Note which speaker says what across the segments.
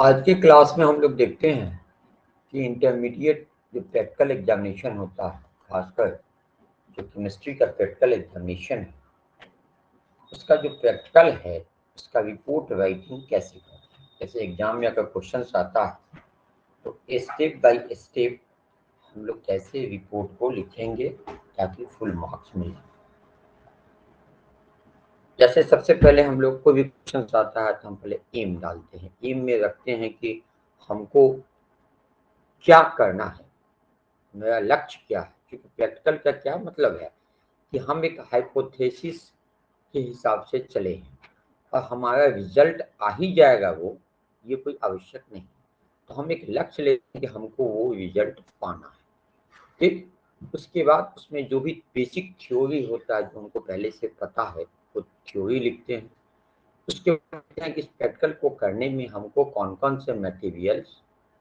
Speaker 1: आज के क्लास में हम लोग देखते हैं कि इंटरमीडिएट जो प्रैक्टिकल एग्जामिनेशन होता है, खासकर जो केमिस्ट्री का प्रैक्टिकल एग्जामिनेशन है, उसका जो प्रैक्टिकल है उसका रिपोर्ट राइटिंग कैसे करते हैं। जैसे एग्जाम में अगर क्वेश्चन आता है तो स्टेप बाय स्टेप हम लोग कैसे रिपोर्ट को लिखेंगे ताकि फुल मार्क्स मिले। जैसे सबसे पहले हम लोग को भी क्वेश्चन आता है तो हम पहले एम डालते हैं। एम में रखते हैं कि हमको क्या करना है, मेरा लक्ष्य क्या है। क्योंकि प्रैक्टिकल का क्या मतलब है कि हम एक हाइपोथेसिस के हिसाब से चले हैं और हमारा रिजल्ट आ ही जाएगा, वो ये कोई आवश्यक नहीं। तो हम एक लक्ष्य लेते हैं कि हमको वो रिजल्ट पाना है। फिर उसके बाद उसमें जो भी बेसिक थ्योरी होता है जो हमको पहले से पता है वो थ्योरी लिखते हैं। उसके बाद देखते हैं कि इस प्रैक्टिकल को करने में हमको कौन कौन से मटेरियल्स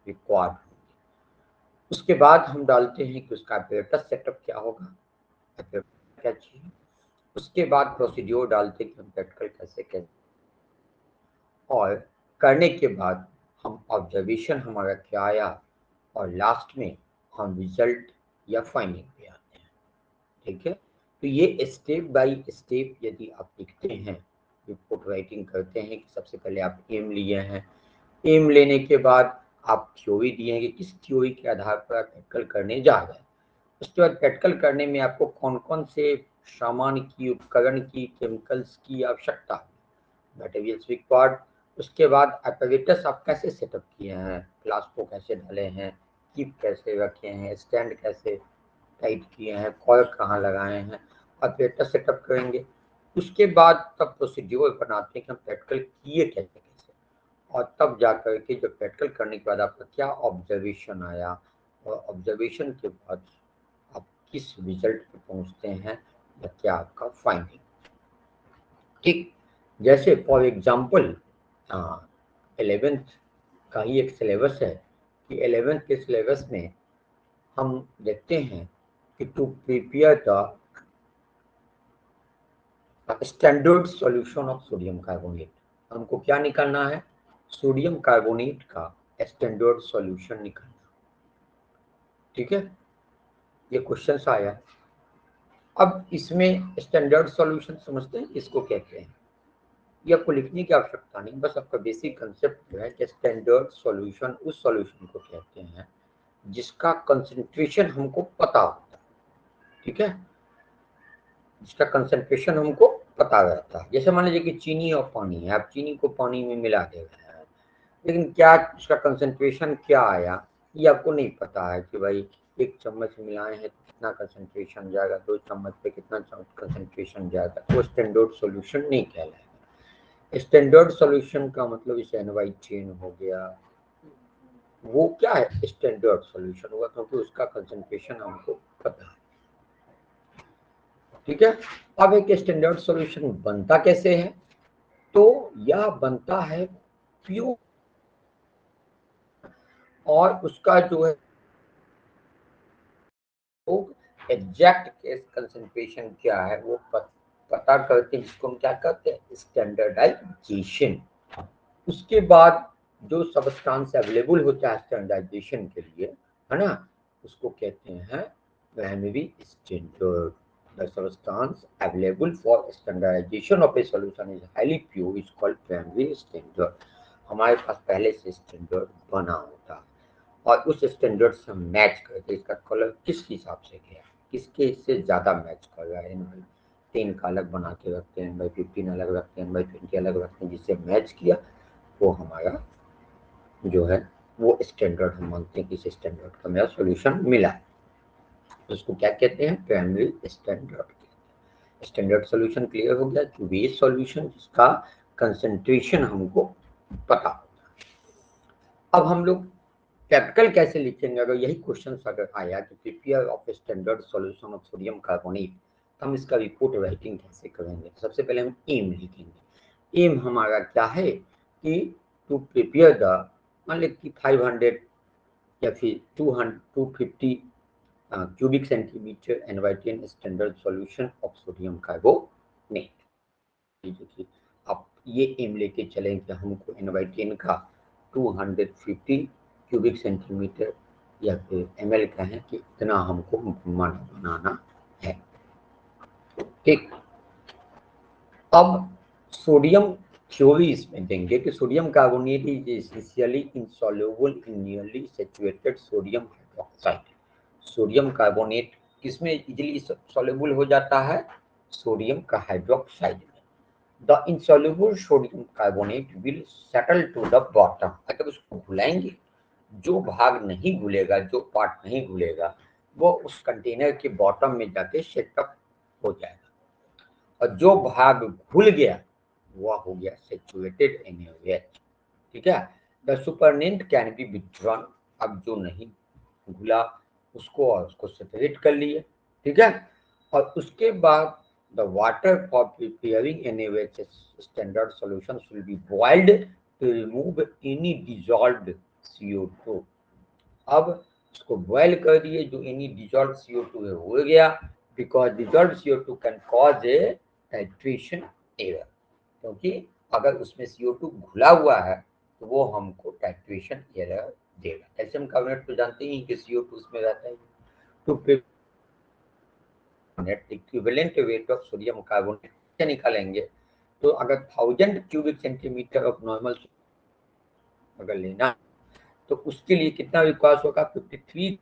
Speaker 1: रिक्वायर्ड होंगे। उसके बाद हम डालते हैं कि उसका apparatus सेटअप क्या होगा, apparatus क्या चाहिए। उसके बाद प्रोसीड्योर डालते हैं कि हम प्रैक्टिकल कैसे करें और करने के बाद हम ऑब्जर्वेशन हमारा क्या आया और लास्ट में हम रिजल्ट या फाइंडिंग पे आते हैं। ठीक है, तो ये स्टेप बाय स्टेप यदि आप लिखते हैं, रिपोर्ट राइटिंग करते हैं कि सबसे पहले आप एम लिए हैं, एम लेने के बाद आप थ्योरी दिए हैं कि किस थ्योरी के आधार पर आप प्रैक्टिकल करने जा रहे हैं। उसके बाद प्रैक्टिकल करने में आपको कौन कौन से सामान की, उपकरण की, केमिकल्स की आवश्यकता है, मटेरियल्स रिक्वायर्ड। उसके बाद apparatus आप कैसे सेटअप किए हैं, फ्लास्क को कैसे डाले हैं, कीप कैसे रखे हैं, स्टैंड कैसे टाइट किए हैं, कॉर्क कहाँ लगाए हैं, apparatus सेटअप करेंगे। उसके बाद तब प्रोसीड्योर बनाते हैं कि हम प्रैक्टिकल किए कैसे कैसे, और तब जा कर के जब प्रैक्टिकल करने के बाद आपका क्या ऑब्जर्वेशन आया और ऑब्जर्वेशन के बाद आप किस रिजल्ट पे पहुंचते हैं या क्या आपका फाइंडिंग। ठीक, जैसे फॉर एग्जांपल 11th का ही एक सिलेबस है कि 11th के सिलेबस में हम देखते हैं कि to prepare the standard solution of sodium carbonate, हमको क्या निकालना है, सोडियम कार्बोनेट का स्टैंडर्ड सॉल्यूशन निकालना। ठीक है, ये क्वेश्चन आया। अब इसमें स्टैंडर्ड सॉल्यूशन समझते हैं किसको कहते हैं, ये आपको लिखने की आवश्यकता नहीं, बस आपका बेसिक कंसेप्ट जो है कि स्टैंडर्ड सॉल्यूशन उस सॉल्यूशन को कहते हैं जिसका कंसंट्रेशन हमको पता होता है। ठीक है, जिसका कंसंट्रेशन हमको पता रहता है। जैसे मान लीजिए कि चीनी और पानी है, आप चीनी को पानी में मिला दे रहे हैं, लेकिन क्या उसका कंसंट्रेशन क्या आया ये आपको नहीं पता है कि भाई 1 चम्मच मिलाए हैं तो कितना कंसंट्रेशन जाएगा, 2 चम्मच पे कितना कंसंट्रेशन जाएगा, तो स्टैंडर्ड सॉल्यूशन नहीं कहलाएगा। स्टैंडर्ड सॉल्यूशन का मतलब इसे NY10 हो गया, वो क्या है, स्टैंडर्ड सॉल्यूशन हुआ क्योंकि उसका कंसंट्रेशन हमको पता है। ठीक है, अब एक स्टैंडर्ड सॉल्यूशन बनता कैसे है, तो यह बनता है प्योर, और उसका जो है वो एग्जैक्ट केस कंसंट्रेशन क्या है वो पता करके, जिसको हम क्या कहते हैं, स्टैंडर्डाइजेशन। उसके बाद जो सब्सटेंस अवेलेबल होता है स्टैंडर्डाइजेशन के लिए, है ना, उसको कहते हैं primary standard. The substance available for standardization of a solution is highly pure is called primary standard। हमारे पास पहले से स्टैंडर्ड बना होता है और उस स्टैंडर्ड से हम मैच करके इसका कलर किस हिसाब से गया, किसके से ज़्यादा मैच कर रहा है, भाई 10 का अलग बना के रखते हैं, भाई 15 अलग रखते हैं, भाई 20 अलग रखते हैं, जिससे मैच किया वो हमारा जो है वो स्टैंडर्ड हम मानते हैं कि इस स्टैंडर्ड का मेरा सॉल्यूशन मिला है। उसको क्या कहते हैं, primary standard. Standard solution clear हो गया कि वे सॉल्यूशन जिसका कंसंट्रेशन हमको पता होता है। अब हम लोग प्रैक्टिकल कैसे लिखेंगे, अगर यही क्वेश्चन अगर आया कि prepare of standard solution of sodium carbonate, तो हम इसका रिपोर्ट राइटिंग कैसे करेंगे। सबसे पहले हम एम लिखेंगे। एम हमारा क्या है कि टू प्रिपेयर द, मान लें कि 500 या फिर 250 cubic centimetre NY10 standard solution of sodium carbonate. आप ये एम लेके चलें कि हमको NY10 का 250 क्यूबिक सेंटीमीटर या फिर ml का है कि इतना हमको बनाना है। ठीक, अब सोडियम थ्योरी इसमें देंगे कि sodium carbonate is essentially insoluble in nearly saturated sodium hydroxide. Sodium carbonate किसमें इजीली सॉल्युबल हो जाता है? सोडियम का हाइड्रोक्साइड में। The insoluble sodium carbonate will settle to the bottom. अगर उसको घुलाएंगे, जो भाग नहीं घुलेगा, जो पार्ट नहीं घुलेगा, वो उस कंटेनर के बॉटम में जाके सेटअप हो जाएगा, और जो भाग घुल गया वह हो गया सैचुरेटेड NaOH। ठीक है, द सुपरनेंट कैन बी विथड्रॉन। अब जो नहीं घुला उसको सेपरेट कर लिए। ठीक है, और उसके बाद the water for preparing NaOH standard solution will be boiled to remove any dissolved CO2। अब इसको बॉयल कर दिए, जो एनी डिसॉल्व्ड CO2 है हो गया, because dissolved CO2 can cause A titration error, क्योंकि अगर उसमें CO2 घुला हुआ है तो वो हमको टाइट्रेशन एरर देगा। कैल्शियम कार्बोनेट तो जानते ही कि CO2 उसमें रहता है। तो equivalent weight of sodium carbonate से निकालेंगे, तो अगर 1000 क्यूबिक सेंटीमीटर ऑफ नॉर्मल अगर लेना तो उसके लिए कितना विकास होगा? 53।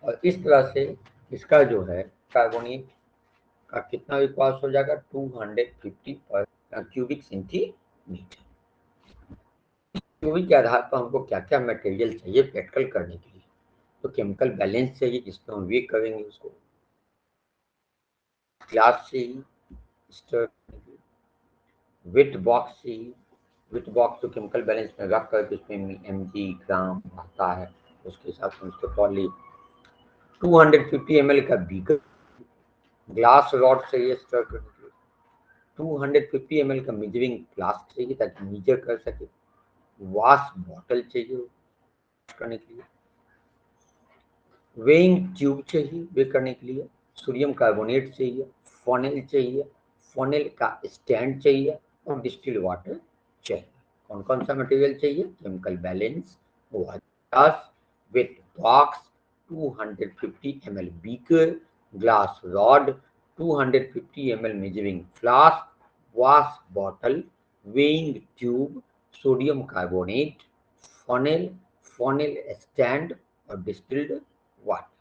Speaker 1: और इस तरह से इसका जो है कार्बोनेट का कितना विकास हो जाएगा? 250 पर क्यूबिक सेंटीमीटर। क्यूबिक के आधार पर हमको क्या क्या मटेरियल चाहिए प्रैक्टिकल करने के लिए? तो केमिकल बैलेंस चाहिए, जिसको हम वे करेंगे उसको ग्लास से ही स्टर, वेट बॉक्स से ही, वेट बॉक्स तो केमिकल बैलेंस में रख कर उसमें mg ग्राम आता है, उसके हिसाब से उसको टॉली 250 ml का बीकर, ग्लास रॉड चाहिए स्टर करने के लिए, 250 ml का मेजरिंग ग्लास चाहिए ताकि मेजर कर सके, वाश बॉटल चाहिए करने के लिए, वेइंग ट्यूब चाहिए वे करने के लिए, सोडियम कार्बोनेट चाहिए, फनेल चाहिए, फनेल का स्टैंड चाहिए, और डिस्टिल वाटर चाहिए। कौन कौन सा मटेरियल चाहिए? Chemical balance, glass, wait box, 250 ml beaker, glass rod, 250 ml measuring flask, wash bottle, weighing tube, sodium carbonate, funnel, funnel stand और डिस्टिल्ड वाटर।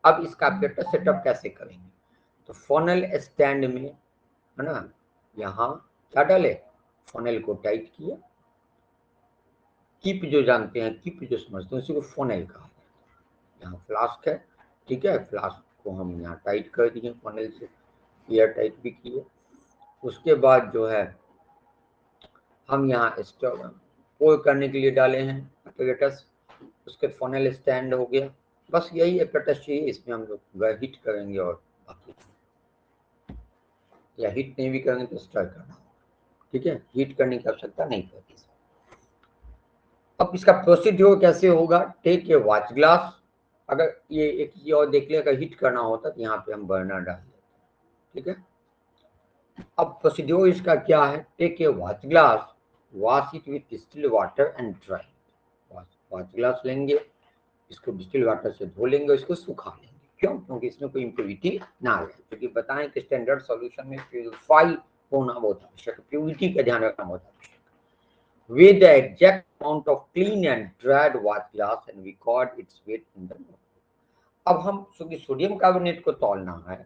Speaker 1: अब इसका बेटर सेटअप कैसे करेंगे? तो फनेल स्टैंड में है ना, यहाँ क्या डाले? फनेल को टाइट किया, कीप जो जानते हैं, कीप जो समझते हैं, उसी को फनेल कहा जाता है। यहाँ फ्लास्क है, ठीक है, फ्लास्क को हम यहाँ टाइट कर दिए फनेल से, एयर टाइट भी किए। उसके बाद जो है हम यहाँ स्टोव पोर करने के लिए डाले हैं एपरेटस, उसके फनेल स्टैंड हो गया। बस यही एपरेटस चाहिए, इसमें हम लोग हीट करेंगे और बाकी, या हीट नहीं भी करेंगे तो स्टर करना होगा। ठीक है, हीट करने की आवश्यकता नहीं पड़ती। अब इसका प्रोसीड्यूर कैसे होगा? टेक ए वॉच ग्लास, अगर ये एक चीज और देख ले, अगर हीट करना होता तो यहाँ पे हम बर्नर डाल देते। ठीक है, अब प्रोसीड्यूर इसका क्या है? Take a watch glass, wash it with distilled water and dry. Watch glass लेंगे, इसको डिस्टिल्ड वाटर से धो लेंगे, इसको सुखा लेंगे। क्यों? क्योंकि इसमें कोई इम्प्योरिटी ना रहे, क्योंकि बताएं कि स्टैंडर्ड सॉल्यूशन में प्यूरिफाई होना बहुत आवश्यक है, प्योरिटी का ध्यान रखना बहुत आवश्यक है। Weigh the exact amount of clean and dried watch glass and record its weight in the notebook. अब हम क्योंकि सोडियम कार्बोनेट को तौलना है,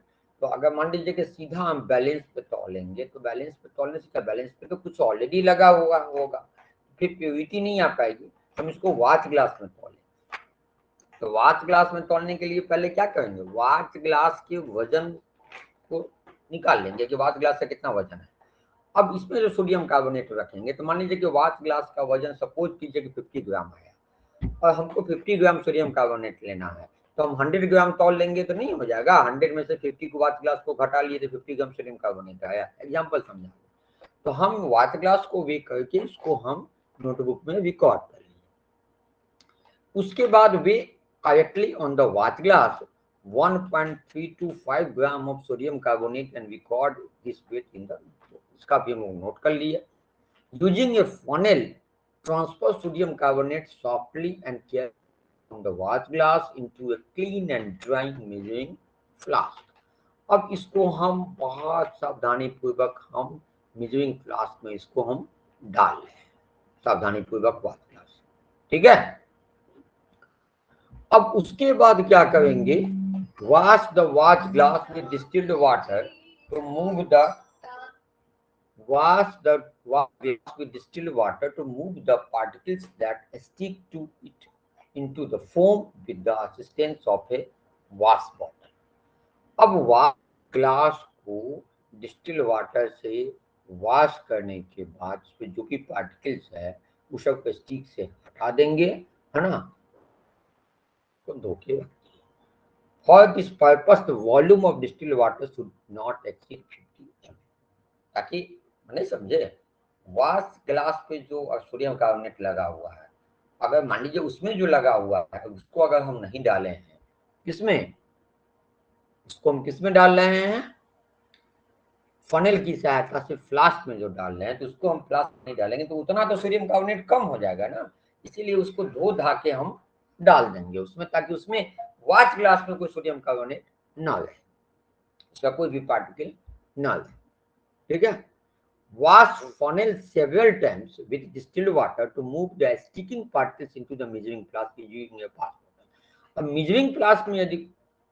Speaker 1: तो अगर मान लीजिए कि सीधा हम बैलेंस पे तौलेंगे, तो बैलेंस पे तौलने से क्या, बैलेंस पे तो कुछ ऑलरेडी लगा होगा, फिर प्योरिटी नहीं आ पाएगी। हम इसको वॉच ग्लास में तौलें, तो वॉच ग्लास में तौलने के लिए पहले क्या करेंगे? वॉच ग्लास के वजन को निकाल लेंगे कि वॉच ग्लास का कितना वजन है। अब इसमें जो सोडियम कार्बोनेट रखेंगे, तो मान लीजिए कि वॉच ग्लास का वजन सपोज कीजिए कि 50 ग्राम है, और हमको 50 ग्राम सोडियम कार्बोनेट लेना है, तो हम 100 ग्राम तौल लेंगे तो नहीं हो जाएगा। 100 में से 50 को वॉच ग्लास को घटा लिए तो 50 ग्राम सोडियम कार्बोनेट आया। एग्जाम्पल समझा, तो हम वॉच ग्लास को वे करके इसको हम नोटबुक में रिकॉर्ड कर लिए। उसके बाद weigh correctly on the watch glass 1.325 gram of sodium carbonate and record this weight in the. इसका भी हम लोग नोट कर लिए। Using a funnel transfer sodium carbonate softly and care from the watch glass into a clean and drying measuring flask. अब इसको हम बहुत सावधानी पूर्वक हम मेजरिंग फ्लास्क में इसको हम डाल रहे हैं, सावधानी पूर्वक वॉच ग्लास, ठीक है। अब उसके बाद क्या करेंगे, wash the watch glass with distilled water to move the wash the glass with distilled water to move the particles that stick to it into the foam with the assistance of a wash bottle। अब wash glass को distil water से wash करने के बाद उसमें जो भी particles है वो सब स्टिक से हटा देंगे, है ना, तो धोके रखिए। For this purpose the volume of distil water should not exceed 50 ml। ताकि नहीं समझे, वॉश ग्लास पे जो सोडियम कार्बोनेट लगा हुआ है, अगर मान लीजिए उसमें जो लगा हुआ है उसको अगर हम नहीं डाले हैं, किसमें, उसको हम किसमें डाल रहे हैं, फनेल की सहायता से फ्लास्क में जो डाल रहे हैं, तो उसको हम फ्लास्क में नहीं डालेंगे तो उतना तो सोडियम कार्बोनेट कम हो जाएगा ना, इसीलिए उसको धो धा के हम डाल देंगे उसमें, ताकि उसमें वॉच ग्लास में कोई सोडियम कार्बोनेट ना रहे, उसका कोई भी पार्टिकल ना रहे, ठीक है। Wash funnel several times with distilled water to move the sticking particles into the measuring flask using a pass bottle। अब measuring flask में यदि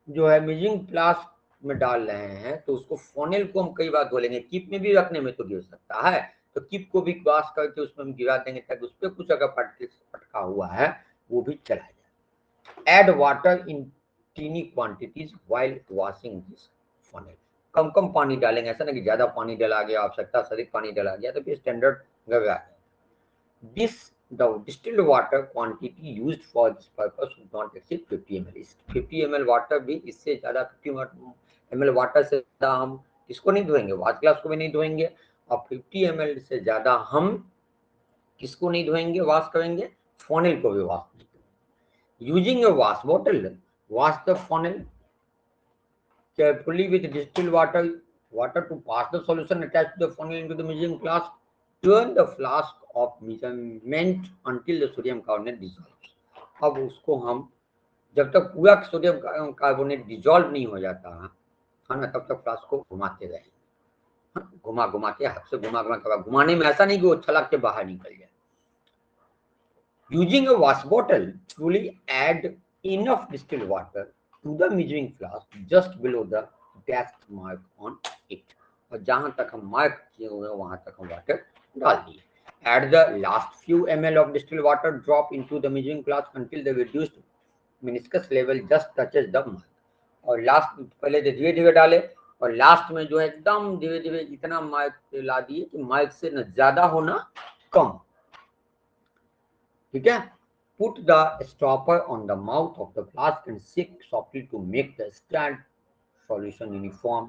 Speaker 1: जो है measuring flask में डाल रहे हैं तो उसको funnel को हम कई बार धोलेंगे, कीप में भी रखने में तो गिर सकता है, तो कीप को भी वॉश करके उसमें हम गिरा देंगे ताकि उस पर कुछ अगर पार्टिकल्स अटका हुआ है वो भी चला जाए। Add water in teeny quantities while washing this funnel। कम कम पानी डालेंगे, ऐसा नहीं कि ज्यादा पानी डाला गया, आवश्यकता से अधिक पानी डाला गया तो फिर स्टैंडर्ड गड़बड़ा है। This the distilled water quantity used for this purpose should not exceed 50 ml। 50 ml water भी, इससे ज्यादा 50 ml वाटर से ज्यादा हम इसको नहीं धोएंगे, वॉच ग्लास को भी नहीं धोएंगे, और 50 ml से ज्यादा हम किसको नहीं धोएंगे, वॉश करेंगे, फनेल को भी वॉश नहीं करेंगे। Using A wash bottle wash the funnel carefully with distilled water to pass the solution attached to the funnel into the measuring flask। Turn the flask of measurement until the sodium carbonate dissolves। अब उसको हम जब तक पूरा sodium carbonate dissolve नहीं हो जाता है ना, तब तक फ्लास्क को घुमाते रहेंगे, घुमा घुमा के, हाथ से घुमा घुमा के, घुमाने में ऐसा नहीं कि वो छलक के बाहर निकल जाए। Using a wash bottle, truly add enough distilled water to the measuring flask just below the dash mark on it। और जहां तक हम मार्क किए हुए हैं वहां तक हम वाटर डाल दिए। Add the last few ml of distilled water, drop into the measuring flask until the reduced meniscus level just touches the mark। और लास्ट, पहले तो धीरे धीरे डाले और लास्ट में जो है एकदम धीरे धीरे इतना मार्क ला दिए कि मार्क से न ज्यादा हो ना कम, ठीक है। Put the stopper on the mouth of the flask and shake softly to make the stand solution uniform,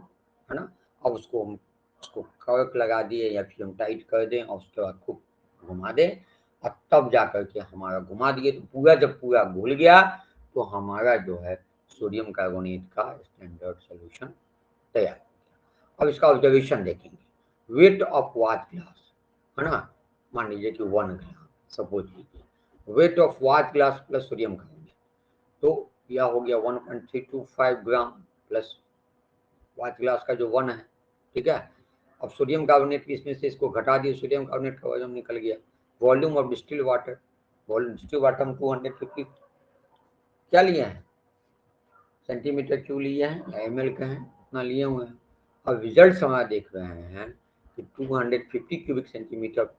Speaker 1: है ना। अब उसको कर्क लगा दिए या फिर हम टाइट कर दें और उसके बाद खूब घुमा दें, और तब जा करके हमारा घुमा दिए तो पूरा, जब पूरा घुल गया तो हमारा जो है सोडियम कार्बोनेट का स्टैंडर्ड सोल्यूशन तैयार हो गया। अब इसका ऑब्जर्वेशन देखेंगे। वेट ऑफ वॉच ग्लास, है ना, मान लीजिए कि 1 ग्राम सपोज कीजिए, weight of watch glass plus sodium carbonate, तो यह हो गया 1.325 ग्राम प्लस वॉच ग्लास का जो 1 है, ठीक है। अब सोडियम कार्बोनेट इसमें से इसको घटा दिए, सोडियम कार्बोनेट का वजन निकल गया। Volume of distilled water, volume distilled water हम 250 क्या लिए हैं, सेंटीमीटर क्यूब लिए हैं या ml का है, उतना लिए हुए हैं। अब रिजल्ट हमारा देख रहे हैं कि 250 क्यूबिक सेंटीमीटर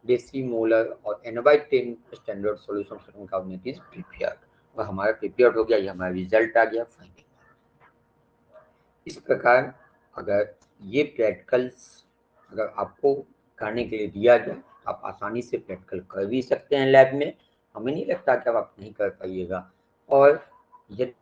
Speaker 1: डेसीमोलर और N/10 standard solution sodium carbonate is prepared, और हमारा प्रिपेयर्ड हो गया, ये हमारा रिजल्ट आ गया फाइनल। इस प्रकार अगर ये प्रैक्टिकल्स अगर आपको करने के लिए दिया जाए, आप आसानी से प्रैक्टिकल कर भी सकते हैं लैब में, हमें नहीं लगता कि आप नहीं कर पाइएगा। और ये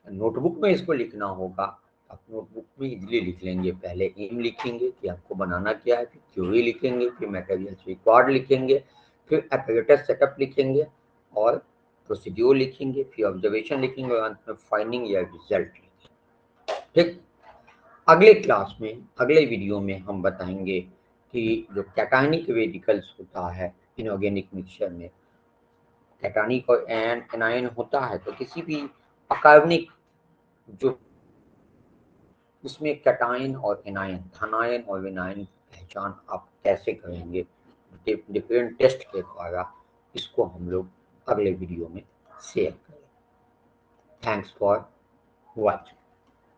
Speaker 1: नोटबुक में इसको लिखना होगा, आप नोटबुक में इजीली लिख लेंगे। पहले एम लिखेंगे कि आपको बनाना क्या है, फिर थ्योरी लिखेंगे, फिर मटेरियल्स रिक्वायर्ड लिखेंगे, फिर एपरेटस सेटअप लिखेंगे और प्रोसीड्यूर लिखेंगे, फिर ऑब्जर्वेशन लिखेंगे और अंत में फाइंडिंग या रिजल्ट लिखेंगे, ठीक। अगले क्लास में, अगले वीडियो में हम बताएंगे कि जो कैटायनिक रेडिकल्स होता है इनऑर्गेनिक मिक्सचर में, कैटायनिक और एनायन होता है, तो किसी भी अकार्बनिक जो उसमें कैटायन और एनायन, थानायन और विनायन की पहचान आप कैसे करेंगे डिफरेंट टेस्ट के द्वारा, इसको हम लोग अगले वीडियो में शेयर करें। Thanks for watching.